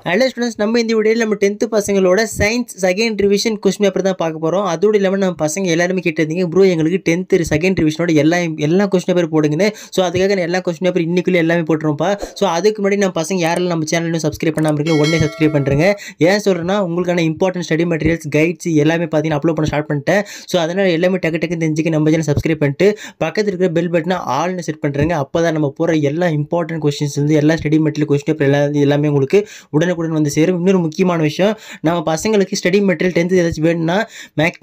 Hello students, நம்ம இந்த வீடியோவில் நம்ம 10th பசங்களோட science second revision question paper தான் பார்க்க போகிறோம். அதோடு இல்லாமல் நம்ம பசங்க எல்லாருமே கேட்டிருந்தீங்க, ப்ரோ எங்களுக்கு 10th செகண்ட் ரிவிஷனோட எல்லா கொஸ்டின் பேப்பர் போடுங்கன்னு. ஸோ அதுக்காக நான் எல்லா கொஸ்டின் பேப்பர் இன்னைக்குள்ளே எல்லாமே போட்டுருப்பா. ஸோ அதுக்கு முன்னாடி நம்ம பசங்க யாரெல்லாம் நம்ம சேனலும் சப்ஸ்கிரைப் பண்ணாமல் இருக்கீங்க, உடனே சப்ஸ்கிரைப் பண்ணுறேங்க. ஏன் சொல்கிறேன்னா, உங்களுக்கான இம்பார்ட்டன்ட் ஸ்டடி மெட்டீரியல்ஸ், கைட்ஸ் எல்லாமே பார்த்தீங்கன்னா அப்லோட் பண்ண ஸ்டார்ட் பண்ணிட்டேன். ஸோ அதனால் எல்லாமே டக்கு தெரிஞ்சுக்க நம்ம சேனல் சப்ஸ்கிரைப் பண்ணிட்டு பக்கத்தில் இருக்கிற பெல் பட்டனை ஆல்னு செட் பண்ணுறேங்க. அப்போ தான் நம்ம போகிற எல்லா இம்பார்ட்டன்ட் கொஸ்டின்ஸ் வந்து எல்லா ஸ்டடி மெட்டீரியல் கொஸ்டின் பேப்பர் எல்லாமே உங்களுக்கு உடனுக்குடன் வந்து சேரும். இன்னொரு முக்கியமான விஷயம், நம்ம பசங்களுக்கு ஸ்டடி மெட்டீரியல் 10th ஏதாச்சும் வேணும்னா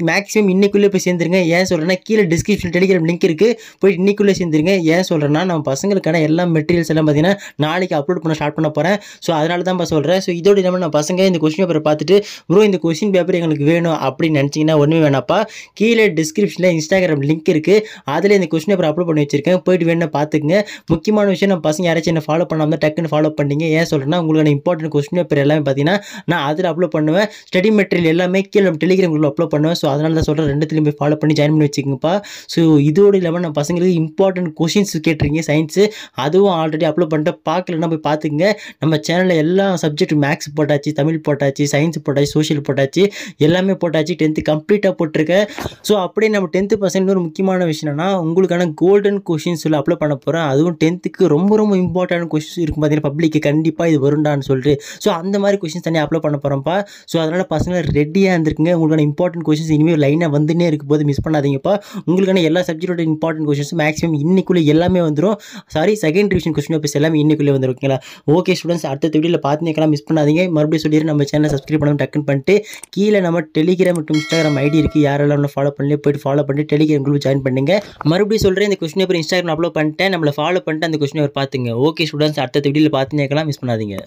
மேக்ஸிமம் இன்னைக்குள்ளே போய் சேர்ந்துருங்க. ஏன் சொல்கிறேன்னா, கீழே டிஸ்கிரிப்ஷன் டெலிகிராம் லிங்க் இருக்குது, போய் இன்னைக்குள்ளே சேர்ந்துருங்க. ஏன் சொல்கிறேன்னா, நம்ம பசங்களுக்கான எல்லா மெட்டீரியல்ஸ் எல்லாம் பார்த்தீங்கன்னா நாளைக்கு அப்லோட் பண்ண ஸ்டார்ட் பண்ண போகிறேன். ஸோ அதனால தான் சொல்கிறேன். ஸோ இதோடு இல்லாமல் நம்ம பசங்க இந்த கொஸ்டின் பேப்பரை பார்த்துட்டு, ப்ரோ இந்த கொஸ்டின் பேப்பர் எங்களுக்கு வேணும் அப்படின்னு நினச்சிங்கன்னா ஒன்றுமே வேணாப்பா, கீழே டிஸ்கிரிப்ஷனில் இன்ஸ்டாகிராம் லிங்க் இருக்குது, அதில் இந்த கொஸ்டின் பேப்பர் அப்லோட் பண்ணி வச்சிருக்கேன், போயிட்டு வேணும்னா பார்த்துக்குங்க. முக்கியமான விஷயம், நம்ம பசங்க யாராச்சும் என்ன ஃபாலோ பண்ணாமல் டக்குன்னு ஃபாலோ பண்ணிங்க. ஏன் சொல்கிறேன்னா, உங்களுக்கான இம்பார்ட்டன்ட் கொஸ்டின் பேப்பர் எல்லாமே பார்த்தீங்கன்னா நான் அதில் அப்லோட் பண்ணுவேன். ஸ்டடி மெட்டீரியல் எல்லாமே கீழே நம்ம டெலிகிராம் குரூப்பில் அப்லோட் பண்ணுவேன். ஸோ அதனால தான் சொல்கிறேன், ரெண்டுத்துலையும் போய் ஃபாலோ பண்ணி ஜாயின் பண்ணி வச்சுக்கோங்கப்பா. ஸோ இதோடு இல்லாமல் நம்ம பசங்களுக்கு இம்பார்ட்டன்ட் கொஸ்டின்ஸ் கேட்டிருக்கீங்க சயின்ஸு, அதுவும் ஆல்ரெடி அப்லோட் பண்ணிட்டு பார்க்கலன்னா போய் பார்த்துக்குங்க. நம்ம சேனலில் எல்லா சப்ஜெக்ட் மேக்ஸ் போட்டாச்சு, தமிழ் போட்டாச்சு, சயின்ஸ் போட்டாச்சு, சோஷியல் போட்டாச்சு, எல்லாமே போட்டாச்சு. 10th கம்ப்ளீட்டாக போட்டிருக்கேன். ஸோ அப்படியே நம்ம 10th பசங்க ஒரு முக்கியமான விஷயம்னா, உங்களுக்கான கோல்டன் கொஸ்டின்ஸ் சொல்லி அப்லோட் பண்ண போகிறேன். அதுவும் 10th ரொம்ப இம்பார்ட்டன்ட் கொஸ்டின்ஸ் இருக்கும் பார்த்தீங்கன்னா, பப்ளிக்கு கண்டிப்பாக இது வருண்டான்னு சொல்லிட்டு. ஸோ அந்த மாதிரி கொஸ்டின்ஸ் தனியாக அப்லோட் பண்ண போகிறோம்ப்பா. ஸோ அதனால் பசங்க ரெடியாக இருந்திருக்குங்க. உங்களுக்கான இம்பார்ட்டன்ட் கொஸ்டின்ஸ் இனிமேல் லைனாக வந்துன்னே இருக்கும் போது மிஸ் பண்ணாதீங்கப்பா. உங்களுக்கான எல்லா சப்ஜெக்டோட இம்பார்ட்டன்ட் கொஸ்டின்ஸ் மேக்ஸிமம் இன்னைக்குள்ளே எல்லாமே வந்துடும். செகண்ட் டிவிஷன் கொஸ்டின் பேப்பர்ஸ் எல்லாமே இன்னைக்குள்ளே வந்துடும். ஓகேங்களா? ஓகே ஸ்டூடெண்ட்ஸ், அடுத்த வீடியோவில் பார்த்துக்கலாம், மிஸ் பண்ணாதீங்க. மறுபடியும் சொல்லிடுறேன், நம்ம சேனலை சப்ஸ்கிரைப் பண்ணணும் டக்குன்னு பண்ணிட்டு கீழே நம்ம டெலிகிராம் மற்றும் இன்ஸ்டாகிராம் ஐடி இருக்குது, யாரெல்லாம் ஃபாலோ பண்ணி போய்ட்டு ஃபாலோ பண்ணிட்டு டெலிகிராம் குரூப் ஜாயின் பண்ணுங்க. மறுபடியும் சொல்கிறேன், இந்த கொஸ்டின் பேப்பர் இன்ஸ்டாகிராம் அப்லோட் பண்ணிட்டேன், நம்மளை ஃபாலோ பண்ணிட்டு அந்த கொஸ்டின் பேப்பர் பார்த்துங்க. ஓகே ஸ்டூடெண்ட்ஸ், அடுத்த வீடியோவில் பார்த்துக்கலாம், மிஸ் பண்ணாதீங்க.